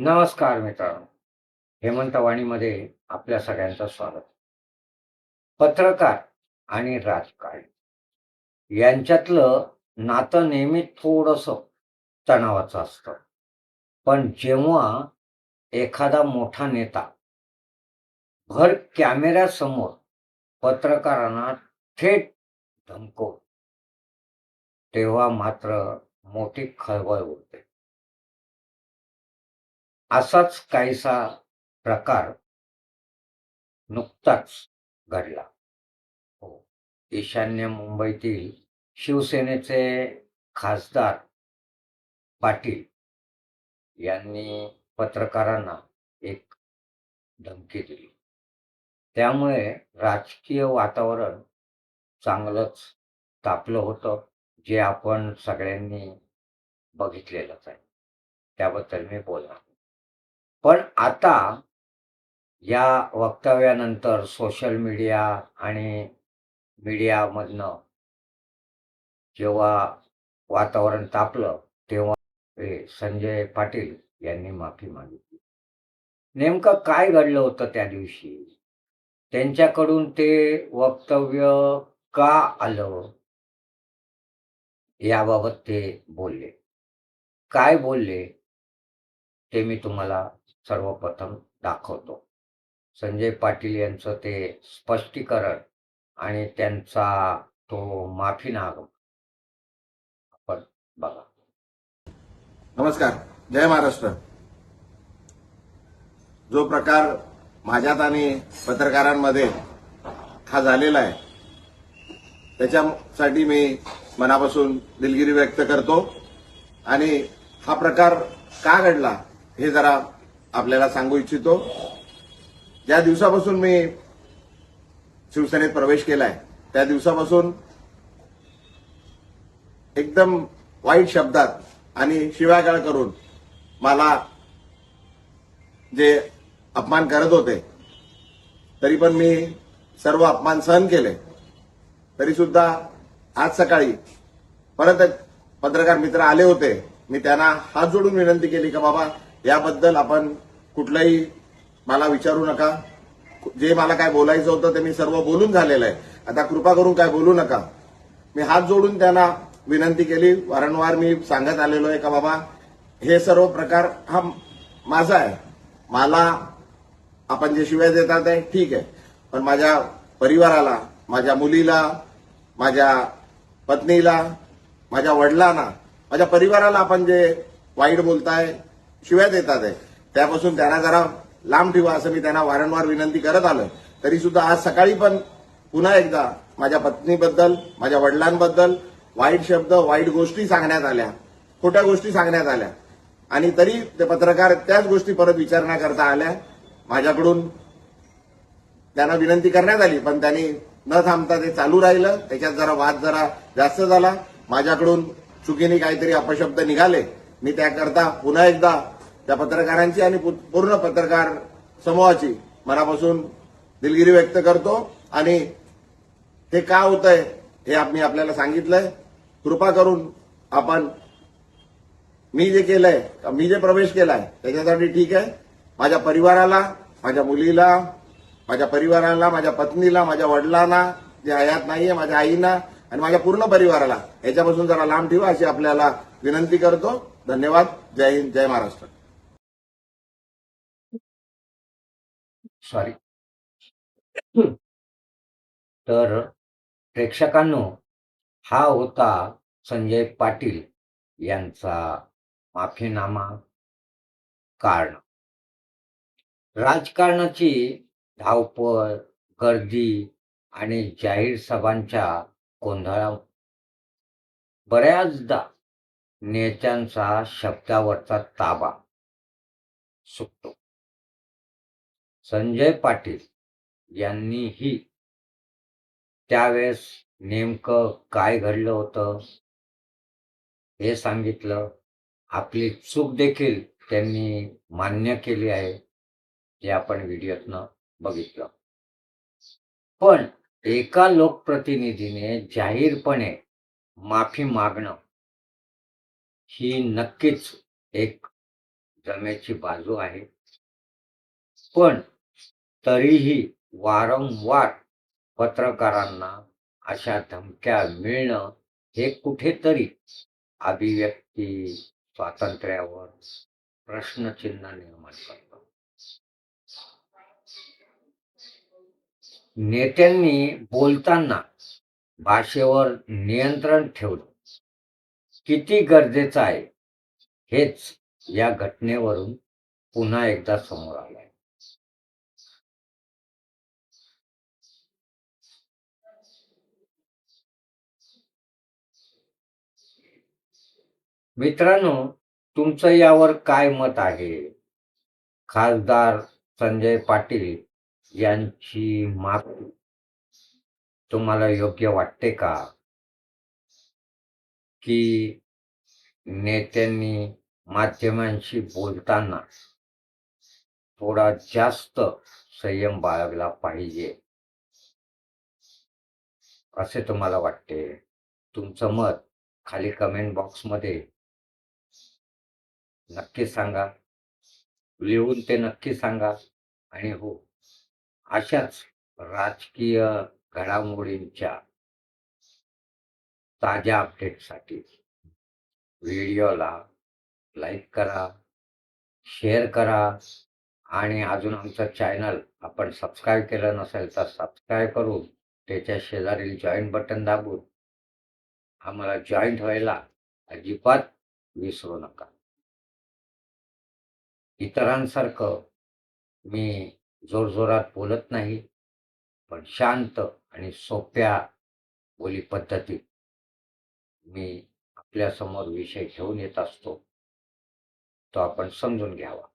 नमस्कार मित्रांनो. हेमंत वाणीमध्ये आपल्या सगळ्यांचं स्वागत. पत्रकार आणि राजकारण यांच्यातलं नातं नेहमी थोडंसं तणावाचं असतं. पण जेव्हा एखादा मोठा नेता भर कॅमेऱ्यासमोर पत्रकारांना थेट धमकवतो, तेव्हा मात्र मोठी खळबळ उडते. असाच काहीसा प्रकार नुकताच घडला. हो. ईशान्य मुंबईतील शिवसेनेचे खासदार पाटील यांनी पत्रकारांना एक धमकी दिली. त्यामुळे राजकीय वातावरण चांगलंच तापलं होतं, जे आपण सगळ्यांनी बघितलेलंच आहे. त्याबद्दल मी बोलणार. पण आता या वक्तव्यानंतर सोशल मीडिया आणि मीडियामधनं जेव्हा वातावरण तापलं, तेव्हा संजय पाटील यांनी माफी मागितली. नेमकं काय घडलं होतं त्या दिवशी? त्यांच्याकडून ते वक्तव्य का आलं? याबाबत ते बोलले. काय बोलले ते मी तुम्हाला सर्वप्रथम दाखवतो. संजय पाटील यांचं ते स्पष्टीकरण आणि त्यांचा तो माफीनामा आपण बघा. नमस्कार. जय महाराष्ट्र. जो प्रकार माझ्यात आणि पत्रकारांमध्ये हा झालेला आहे, त्याच्यासाठी मी मनापासून दिलगिरी व्यक्त करतो. आणि हा प्रकार का घडला हे जरा आपल्याला सांगू इच्छितो. ज्या दिवसापासून मी शिवसेनेत प्रवेश केलाय, त्या दिवसापासून एकदम वाईट शब्दात आणि शिव्यागाळ करून मला जे अपमान करत होते, तरी पण मी सर्व अपमान सहन केले. तरी सुद्धा आज सकाळी परत एक पत्रकार मित्र आले होते. मी त्यांना हात जोडून विनंती केली की बाबा, याबद्दल आपण कुठलंही मला विचारू नका. जे मला काय बोलायचं होतं ते मी सर्व बोलून झालेलं आहे. आता कृपा करून काय बोलू नका. मी हात जोडून त्यांना विनंती केली. वारंवार मी सांगत आलेलो आहे का बाबा, हे सर्व प्रकार हा माझा आहे. मला आपण जे शिव्या देतात आहे ठीक आहे, पण माझ्या परिवाराला, माझ्या मुलीला, माझ्या पत्नीला, माझ्या वडिलांना, माझ्या परिवाराला आपण जे वाईट बोलताय, शिव्या देतात आहे, त्यापासून त्यांना जरा लांब ठेवा असं मी त्यांना वारंवार विनंती करत आलोय. तरी सुद्धा आज सकाळी पण पुन्हा एकदा माझ्या पत्नीबद्दल, माझ्या वडिलांबद्दल वाईट शब्द, वाईट गोष्टी सांगण्यात आल्या, खोट्या गोष्टी सांगण्यात आल्या. आणि तरी ते पत्रकार त्याच गोष्टी परत विचारणा करता आल्या. माझ्याकडून त्यांना विनंती करण्यात आली, पण त्यांनी न थांबता ते चालू राहिलं. त्याच्यात जरा वाद जरा जास्त झाला. माझ्याकडून चुकीने काहीतरी अपशब्द निघाले. मी त्याकरता पुन्हा एकदा त्या पत्रकारांची आणि पूर्ण पत्रकार समूहाची मनापासून दिलगिरी व्यक्त करतो. आणि हे का होतंय हे मी आपल्याला सांगितलंय. कृपा करून आपण, मी जे केलंय, मी जे प्रवेश केलाय त्याच्यासाठी ठीक आहे. माझ्या परिवाराला, माझ्या मुलीला, माझ्या परिवाराला, माझ्या पत्नीला, माझ्या वडिलांना जे हयात नाहीये, माझ्या आईना आणि माझ्या पूर्ण परिवाराला याच्यापासून जरा लांब ठेवा अशी आपल्याला विनंती करतो. धन्यवाद. जय हिंद, जय महाराष्ट्र. सॉरी. तर प्रेक्षकांनो, हा होता संजय पाटील यांचा माफीनामा. कारण राजकारणाची धावपळ, गर्दी आणि जाहीर सभांच्या गोंधळात बऱ्याचदा नेत्यांचा शब्दावरचा ताबा सुटतो. संजय पाटील यांनीही त्यावेळेस नेमकं काय घडलं होतं हे सांगितलं. आपली चूक देखील त्यांनी मान्य केली आहे, जे आपण व्हिडिओतनं बघितलं. पण एका लोकप्रतिनिधीने जाहीरपणे माफी मागणं ही नक्कीच एक जमेची बाजू आहे. पण तरीही वारंवार पत्रकारांना अशा धमक्या मिळणं हे कुठेतरी अभिव्यक्ती स्वातंत्र्यावर प्रश्नचिन्ह निर्माण करतं. नेत्यांनी बोलताना भाषेवर नियंत्रण ठेवणं किती गरजेचं आहे हेच या घटनेवरून पुन्हा एकदा समोर आलं आहे. मित्रांनो, तुमचं यावर काय मत आहे? खासदार संजय पाटील यांची माफी तुम्हाला योग्य वाटते का? की नेत्यांनी माध्यमांशी बोलताना थोडा जास्त संयम बाळगला पाहिजे असे तुम्हाला वाटते? तुमचं मत खाली कमेंट बॉक्समध्ये नक्की सांगा. लिहून ते नक्की सांगा. आणि हो, अशाच राजकीय घडामोडींच्या ताज्या अपडेटसाठी व्हिडिओला लाईक करा, शेअर करा आणि अजून आमचं चॅनल आपण सबस्क्राईब केलं नसेल तर सबस्क्राईब करून त्याच्या शेजारील जॉईन बटन दाबून आम्हाला जॉईंट व्हायला अजिबात विसरू नका. इतरांसारखं मी जोरजोरात बोलत नाही, पण शांत आणि सोप्या बोली पद्धतीत मी आपल्यासमोर विषय घेऊन येत असतो. तो आपण समजून घ्यावा.